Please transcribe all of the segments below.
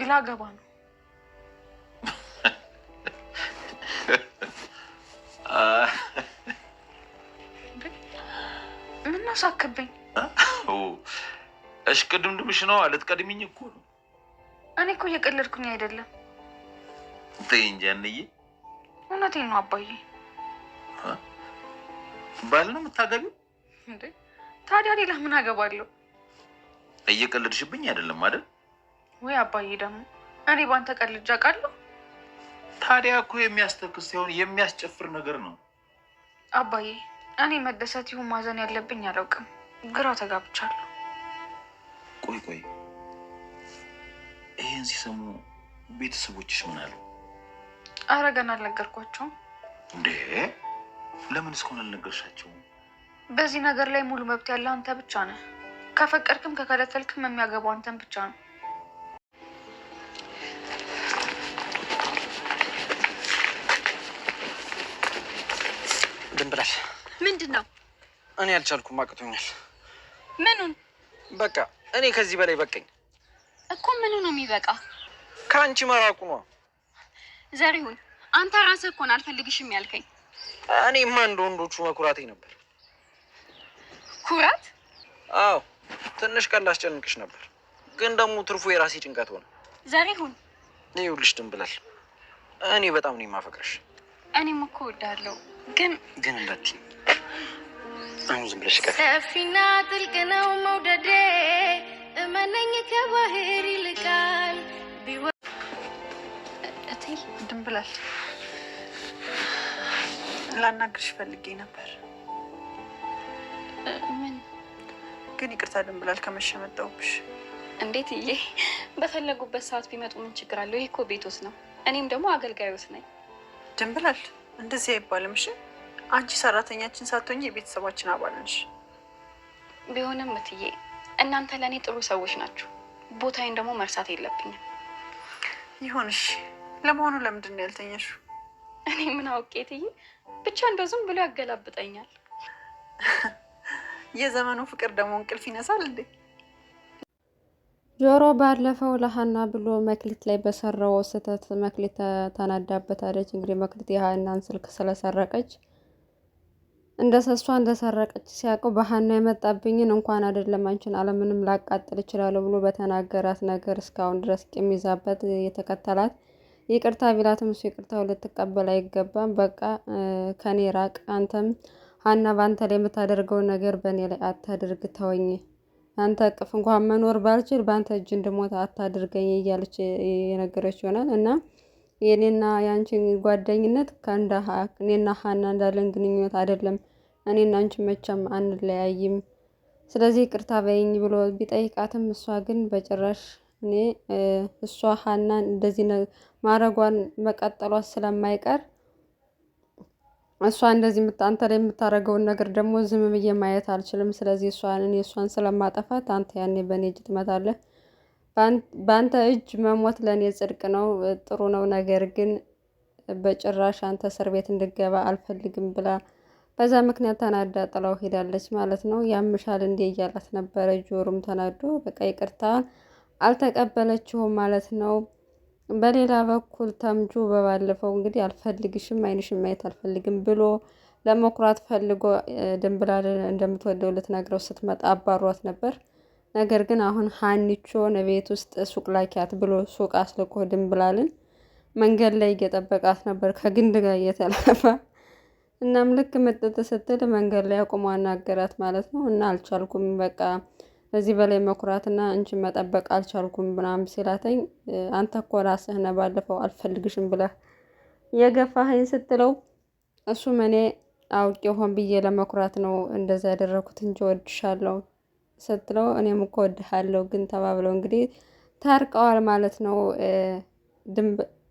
ላገባ ነው። ምን ነው ሳክብኝ? እሽቅድምድምሽ ነው። ልትቀድሚኝ እኮ ነው። እኔ እኮ እየቀለድኩኝ አይደለም። ተይ እንጂ አንዬ፣ እውነቴን ነው አባዬ። ባል ነው የምታገቢው እንዴ? ታዲያ ሌላ ምን አገባለሁ? እየቀለድሽብኝ አይደለም አይደል? ወይ አባዬ፣ ደግሞ እኔ ባንተ ቀልጃ ቃለሁ? ታዲያ እኮ የሚያስተክስ ሲሆን የሚያስጨፍር ነገር ነው አባዬ። እኔ መደሰት ይሁን ማዘን ያለብኝ አላውቅም። ግራ ተጋብቻለሁ። ቆይ ይሄን ሲሰሙ ቤተሰቦችሽ ምን አሉ? ኧረ ገና አልነገርኳቸውም። እንዴ ለምን እስካሁን አልነገርሻቸውም? በዚህ ነገር ላይ ሙሉ መብት ያለ አንተ ብቻ ነህ። ከፈቀድክም ከከለከልክም የሚያገባው አንተን ብቻ ነው። ድንብላል፣ ምንድን ነው? እኔ አልቻልኩም፣ አቅቶኛል። ምኑን? በቃ እኔ ከዚህ በላይ በቃኝ እኮ። ምኑ ነው የሚበቃ? ከአንቺ መራቁ ነው። ዘሪሁን፣ አንተ ራስህ እኮ ነው አልፈልግሽም ያልከኝ። እኔማ እንደ ወንዶቹ መኩራቴ ነበር። ኩራት? አዎ፣ ትንሽ ቀን ላስጨንቅሽ ነበር፣ ግን ደግሞ ትርፉ የራሴ ጭንቀት ሆነ። ዘሪሁን፣ ይኸውልሽ ድንብላል፣ እኔ በጣም ነው የማፈቅርሽ። እኔም እኮ እወዳለሁ፣ ግን እንዳትዪ። አሁን ዝም ብለሽ ቀር። ሰፊና ጥልቅ ነው መውደዴ፣ እመነኝ ከባህር ይልቃል። እቴ ድንብላል፣ ላናግርሽ ፈልጌ ነበር። ምን? ግን ይቅርታ ድንብላል፣ ከመሸ መጣሁብሽ። እንዴት እዬ፣ በፈለጉበት ሰዓት ቢመጡ ምን ችግር አለው? ይሄ እኮ ቤቶስ ነው። እኔም ደግሞ አገልጋዮስ ነኝ። ድንብላል፣ እንደዚህ አይባልም። እሺ፣ አንቺ ሰራተኛችን ሳትሆኚ የቤተሰባችን አባል ነሽ። ቢሆንም እትዬ፣ እናንተ ለእኔ ጥሩ ሰዎች ናችሁ። ቦታዬን ደግሞ መርሳት የለብኝም። ይሁንሽ። ለመሆኑ ለምንድን ነው ያልተኛሽው? እኔ ምን አውቄ እትዬ፣ ብቻ እንደው ዝም ብሎ ያገላብጠኛል። የዘመኑ ፍቅር ደግሞ እንቅልፍ ይነሳል እንዴ? ጆሮ ባለፈው ለሀና ብሎ መክሊት ላይ በሰራው ስህተት መክሊት ተናዳበታለች። እንግዲህ መክሊት የሀናን ስልክ ስለሰረቀች እንደሰረቀች ሲያውቀው በሀና የመጣብኝን እንኳን አይደለም አንቺን አለምንም ላቃጥል እችላለሁ ብሎ በተናገራት ነገር እስካሁን ድረስ ቂም ይዛበት የተከተላት ይቅርታ ቢላትም እሱ ይቅርታው ልትቀበል አይገባም። በቃ ከኔ ራቅ፣ አንተም ሀና በአንተ ላይ የምታደርገውን ነገር በእኔ ላይ አታድርግ፣ ተወኝ፣ አንተ እቅፍ እንኳን መኖር ባልችል በአንተ እጅ እንድሞት አታድርገኝ እያለች የነገረች ይሆናል። እና የኔና የአንቺን ጓደኝነት እኔና ሀና እንዳለን ግንኙነት አይደለም። እኔና አንቺ መቼም አንለያይም፣ ስለዚህ ይቅርታ በይኝ ብሎ ቢጠይቃትም እሷ ግን በጭራሽ እሷ ሀናን እንደዚህ ማረጓን መቀጠሏ ስለማይቀር እሷ እንደዚህ አንተ ላይ የምታደርገውን ነገር ደግሞ ዝም ብዬ ማየት አልችልም። ስለዚህ እሷን ስለማጠፋት አንተ ያኔ በእኔ እጅ ትመታለህ። በአንተ እጅ መሞት ለእኔ ጽድቅ ነው፣ ጥሩ ነው። ነገር ግን በጭራሽ አንተ እስር ቤት እንድገባ አልፈልግም ብላ በዛ ምክንያት ተናዳ ጥላው ሄዳለች ማለት ነው። ያምሻል እንዴ እያላት ነበረ። ጆሮም ተናዶ በቃ ይቅርታ አልተቀበለችውም ማለት ነው። በሌላ በኩል ተምቹ በባለፈው እንግዲህ አልፈልግሽም፣ አይንሽም ማየት አልፈልግም ብሎ ለመኩራት ፈልጎ ድንብላል እንደምትወደው ልትነግረው ስትመጣ አባሯት ነበር። ነገር ግን አሁን ሀኒቾን ቤት ውስጥ ሱቅ ላኪያት ብሎ ሱቅ አስልኮ ድንብላልን መንገድ ላይ እየጠበቃት ነበር ከግንድ ጋር እየተላፋ። እናም ልክ ምጥጥ ስትል መንገድ ላይ አቁሞ አናገራት ማለት ነው። እና አልቻልኩም፣ በቃ ከዚህ በላይ መኩራትና አንቺን መጠበቅ አልቻልኩም ምናምን ሲላተኝ አንተ እኮ ራስህ ነህ ባለፈው አልፈልግሽም ብለህ የገፋኸኝ ስትለው እሱም እኔ አውቄ ሆን ብዬ ለመኩራት ነው እንደዛ ያደረኩት እንጂ ወድሻለሁ ስትለው እኔም እኮ ወድሃለሁ ግን ተባብለው እንግዲህ ታርቀዋል ማለት ነው።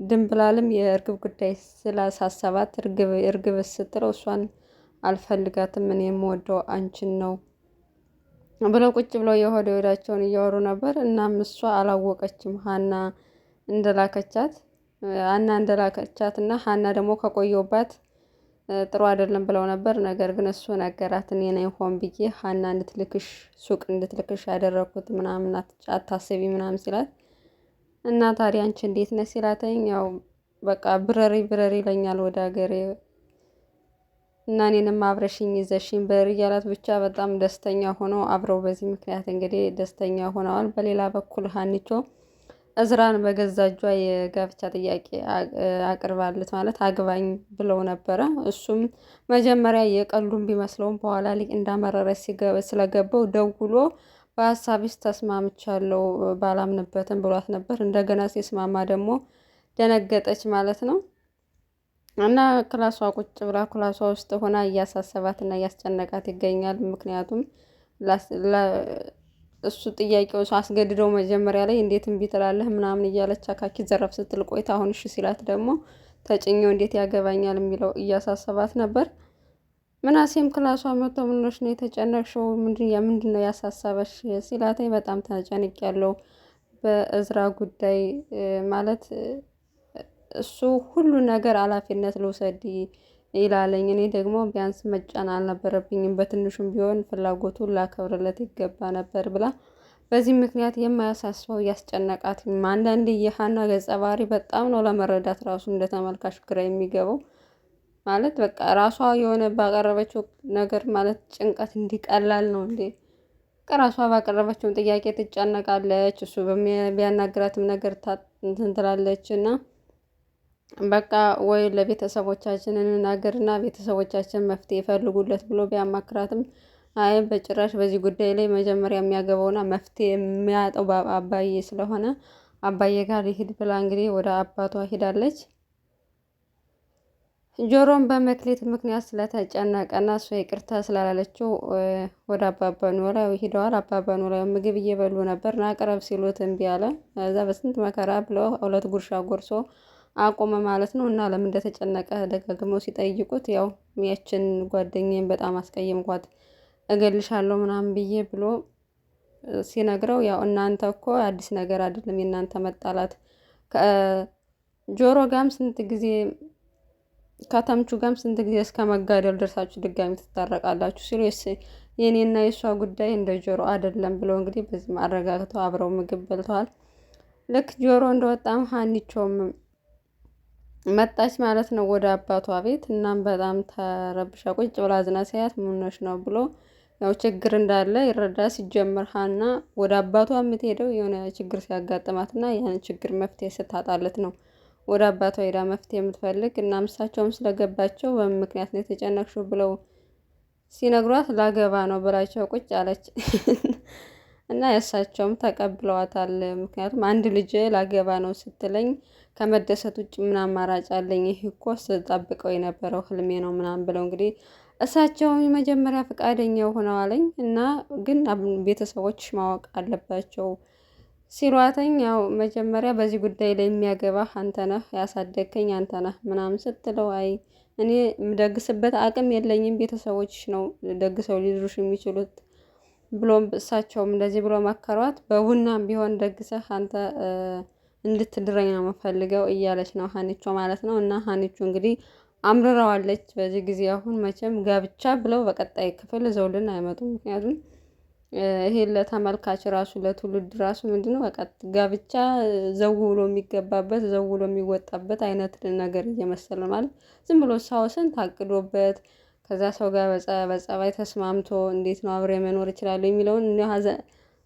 ድንብላልም የእርግብ ጉዳይ ስላሳሰባት እርግብ ስትለው እሷን አልፈልጋትም እኔ የምወደው አንቺን ነው ብለው ቁጭ ብለው የሆደ ወዳቸውን እያወሩ ነበር። እናም እሷ አላወቀችም ሀና እንደላከቻት እና ሀና ደግሞ ከቆየውባት ጥሩ አይደለም ብለው ነበር። ነገር ግን እሱ ነገራት። እኔ ነኝ ሆን ብዬ ሀና እንድትልክሽ ሱቅ እንድትልክሽ ያደረኩት ምናምን አታስቢ ምናምን ሲላት እና ታዲያ አንቺ እንዴት ነሽ ሲላተኝ ያው በቃ ብረሪ ብረሪ ይለኛል ወደ ሀገሬ እና እኔንም አብረሽኝ ይዘሽኝ ብረሪ እያላት ብቻ በጣም ደስተኛ ሆነው አብረው በዚህ ምክንያት እንግዲህ ደስተኛ ሆነዋል። በሌላ በኩል ሀኒቾ እዝራን በገዛ እጇ የጋብቻ ጥያቄ አቅርባለት ማለት አግባኝ ብለው ነበረ። እሱም መጀመሪያ የቀሉን ቢመስለውም በኋላ ላይ እንዳመረረች ስለገባው ደውሎ በሀሳብሽ ተስማምቻለሁ ባላምንበትም ብሏት ነበር። እንደገና ሲስማማ ደግሞ ደነገጠች ማለት ነው። እና ክላሷ ቁጭ ብላ ክላሷ ውስጥ ሆና እያሳሰባትና እያስጨነቃት ይገኛል። ምክንያቱም እሱ ጥያቄው አስገድደው መጀመሪያ ላይ እንዴት እምቢ ትላለህ ምናምን እያለች አካኪ ዘረፍ ስትል ቆይታ አሁን እሺ ሲላት ደግሞ ተጭኘው እንዴት ያገባኛል የሚለው እያሳሰባት ነበር። ምናሴም ክላሷ መጥቶ ምንሽ ነው የተጨነቅሽው? ምንድን ነው ያሳሰበሽ ሲላተኝ በጣም ተጨንቄያለሁ በእዝራ ጉዳይ ማለት እሱ ሁሉ ነገር ኃላፊነት ልውሰድ ይላለኝ። እኔ ደግሞ ቢያንስ መጫን አልነበረብኝም፣ በትንሹም ቢሆን ፍላጎቱን ላከብርለት ይገባ ነበር ብላ በዚህ ምክንያት የማያሳስበው እያስጨነቃት። አንዳንዴ የሀና ገጸ ባህሪ በጣም ነው ለመረዳት ራሱ እንደ ተመልካች ግራ የሚገባው። ማለት በቃ ራሷ የሆነ ባቀረበችው ነገር ማለት ጭንቀት እንዲቀላል ነው እንዴ? ከራሷ ባቀረበችውን ጥያቄ ትጨነቃለች፣ እሱ ቢያናግራትም ነገር እንትን ትላለች እና በቃ ወይ ለቤተሰቦቻችን እንናገርና ቤተሰቦቻችን መፍትሄ ይፈልጉለት ብሎ ቢያማክራትም አይ በጭራሽ በዚህ ጉዳይ ላይ መጀመሪያ የሚያገባውና መፍትሄ የሚያጠው አባዬ ስለሆነ አባዬ ጋር ሊሄድ ብላ እንግዲህ ወደ አባቷ ሄዳለች። ጆሮም በመክሌት ምክንያት ስለተጨነቀና እሷ ይቅርታ ስላላለችው ወደ አባባ ኖላዊ ሄደዋል። አባባ ኖላዊ ምግብ እየበሉ ነበር። ናቅረብ ሲሉት እምቢ አለ። እዛ በስንት መከራ ብለው 2 ጉርሻ ጎርሶ አቆመ ማለት ነው። እና ለምን እንደተጨነቀ ደጋግመው ሲጠይቁት ያው ያችን ጓደኛዬን በጣም አስቀየምኳት እገልሻለሁ ምናምን ብዬ ብሎ ሲነግረው ያው እናንተ እኮ አዲስ ነገር አይደለም የእናንተ መጣላት፣ ከጆሮ ጋም ስንት ጊዜ ከተምቹ ጋም ስንት ጊዜ እስከ መጋደል ደርሳችሁ ድጋሚ ትታረቃላችሁ ሲሉ የኔና የእሷ ጉዳይ እንደ ጆሮ አይደለም ብለው እንግዲህ በዚህ ማረጋግተው አብረው ምግብ በልተዋል። ልክ ጆሮ እንደወጣም ሀኒቾም መጣች ማለት ነው ወደ አባቷ ቤት። እናም በጣም ተረብሻ ቁጭ ብላ አዝና ሲያት ምንሽ ነው ብሎ ያው ችግር እንዳለ ይረዳ። ሲጀምር ሀና ወደ አባቷ የምትሄደው የሆነ ችግር ሲያጋጥማትና ያን ችግር መፍትሄ ስታጣለት ነው ወደ አባቷ ሄዳ መፍትሄ የምትፈልግ። እና እሳቸውም ስለገባቸው በምን ምክንያት ነው የተጨነቅሽው ብለው ሲነግሯት ላገባ ነው ብላቸው ቁጭ አለች እና የእሳቸውም ተቀብለዋታል። ምክንያቱም አንድ ልጅ ላገባ ነው ስትለኝ ከመደሰት ውጭ ምን አማራጭ አለኝ? ይህ እኮ ስጠብቀው የነበረው ህልሜ ነው ምናምን ብለው እንግዲህ እሳቸውም የመጀመሪያ ፈቃደኛው ሆነዋለኝ። እና ግን ቤተሰቦች ማወቅ አለባቸው ሲሏተኝ ያው መጀመሪያ በዚህ ጉዳይ ላይ የሚያገባ አንተ ነህ፣ ያሳደግከኝ አንተ ነህ ምናምን ስትለው አይ እኔ የምደግስበት አቅም የለኝም፣ ቤተሰቦች ነው ደግሰው ሊድሩሽ የሚችሉት ብሎም እሳቸውም እንደዚህ ብሎ መከሯት። በቡናም ቢሆን ደግሰህ አንተ እንድትድረኝ ነው የምፈልገው እያለች ነው ሀኒቾ ማለት ነው። እና ሀኒቾ እንግዲህ አምርረዋለች በዚህ ጊዜ። አሁን መቼም ጋብቻ ብለው በቀጣይ ክፍል ዘውልን አይመጡም። ምክንያቱም ይሄ ለተመልካች ራሱ ለትውልድ ራሱ ምንድነው በቃ ጋብቻ ዘው ብሎ የሚገባበት ዘው ብሎ የሚወጣበት አይነት ነገር እየመሰለ ማለት ዝም ብሎ ሳውሰን ታቅዶበት ከዛ ሰው ጋር በጸባይ ተስማምቶ እንዴት ነው አብሬ መኖር ይችላል የሚለውን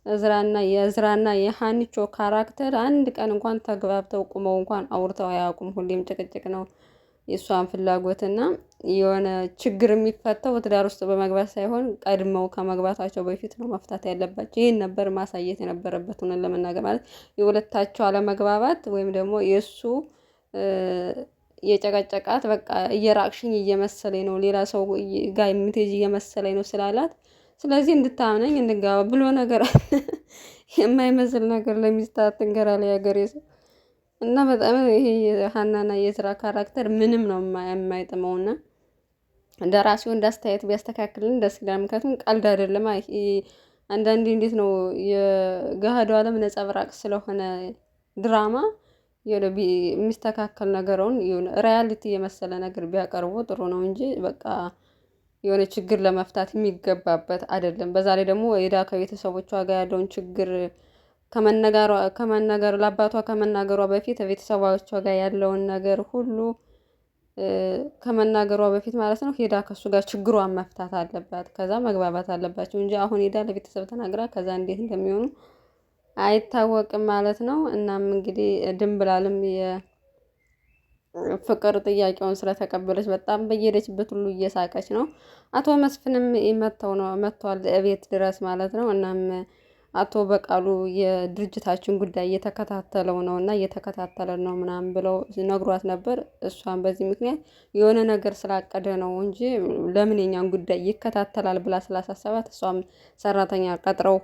የእዝራና የሀኒቾ ካራክተር አንድ ቀን እንኳን ተግባብተው ቁመው እንኳን አውርተው አያውቁም። ሁሌም ጭቅጭቅ ነው የእሷን ፍላጎትና የሆነ ችግር የሚፈታው በትዳር ውስጥ በመግባት ሳይሆን ቀድመው ከመግባታቸው በፊት ነው መፍታት ያለባቸው። ይህን ነበር ማሳየት የነበረበት። ሆነን ለመናገር ማለት የሁለታቸው አለመግባባት ወይም ደግሞ የእሱ የጨቀጨቃት በቃ እየራቅሽኝ እየመሰለኝ ነው ሌላ ሰው ጋር የምትሄጂ እየመሰለኝ ነው ስላላት ስለዚህ እንድታምነኝ እንጋባ ብሎ ነገር የማይመስል ነገር ለሚስታት ትንገራ ላይ ሀገር ሰው እና በጣም ይሄ ሀናና የእዝራ ካራክተር ምንም ነው የማይጥመውና ደራሲው እንዳስተያየት ቢያስተካክልን ደስ ይላል። ምክንያቱም ቀልድ አይደለም። አንዳንዴ እንዴት ነው የገሃዱ ዓለም ነጸብራቅ ስለሆነ ድራማ የሚስተካከል ነገሩን ሪያሊቲ የመሰለ ነገር ቢያቀርቡ ጥሩ ነው እንጂ በቃ የሆነ ችግር ለመፍታት የሚገባበት አይደለም። በዛ ላይ ደግሞ ሄዳ ከቤተሰቦቿ ጋር ያለውን ችግር ከመነገር ለአባቷ ከመናገሯ በፊት ቤተሰቦቿ ጋር ያለውን ነገር ሁሉ ከመናገሯ በፊት ማለት ነው ሄዳ ከሱ ጋር ችግሯን መፍታት አለባት። ከዛ መግባባት አለባቸው እንጂ አሁን ሄዳ ለቤተሰብ ተናግራ ከዛ እንዴት እንደሚሆኑ አይታወቅም ማለት ነው። እናም እንግዲህ ድንብላልም የፍቅር ጥያቄውን ስለተቀበለች በጣም በየሄደችበት ሁሉ እየሳቀች ነው። አቶ መስፍንም መጥተዋል እቤት ድረስ ማለት ነው። እናም አቶ በቃሉ የድርጅታችን ጉዳይ እየተከታተለው ነው እና እየተከታተለ ነው ምናምን ብለው ነግሯት ነበር። እሷም በዚህ ምክንያት የሆነ ነገር ስላቀደ ነው እንጂ ለምን የኛን ጉዳይ ይከታተላል ብላ ስላሳሰባት እሷም ሰራተኛ ቀጥረው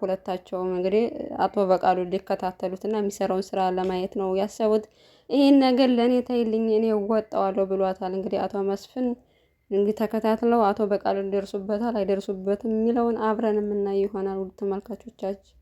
ሁለታቸውም እንግዲህ አቶ በቃሉ ሊከታተሉትና የሚሰራውን ስራ ለማየት ነው ያሰቡት። ይህን ነገር ለእኔ ተይልኝ እኔ እወጣዋለሁ ብሏታል። እንግዲህ አቶ መስፍን እንግዲህ ተከታትለው አቶ በቃሉ ይደርሱበታል አይደርሱበትም የሚለውን አብረን የምናይ ይሆናል። ውድ ተመልካቾቻችን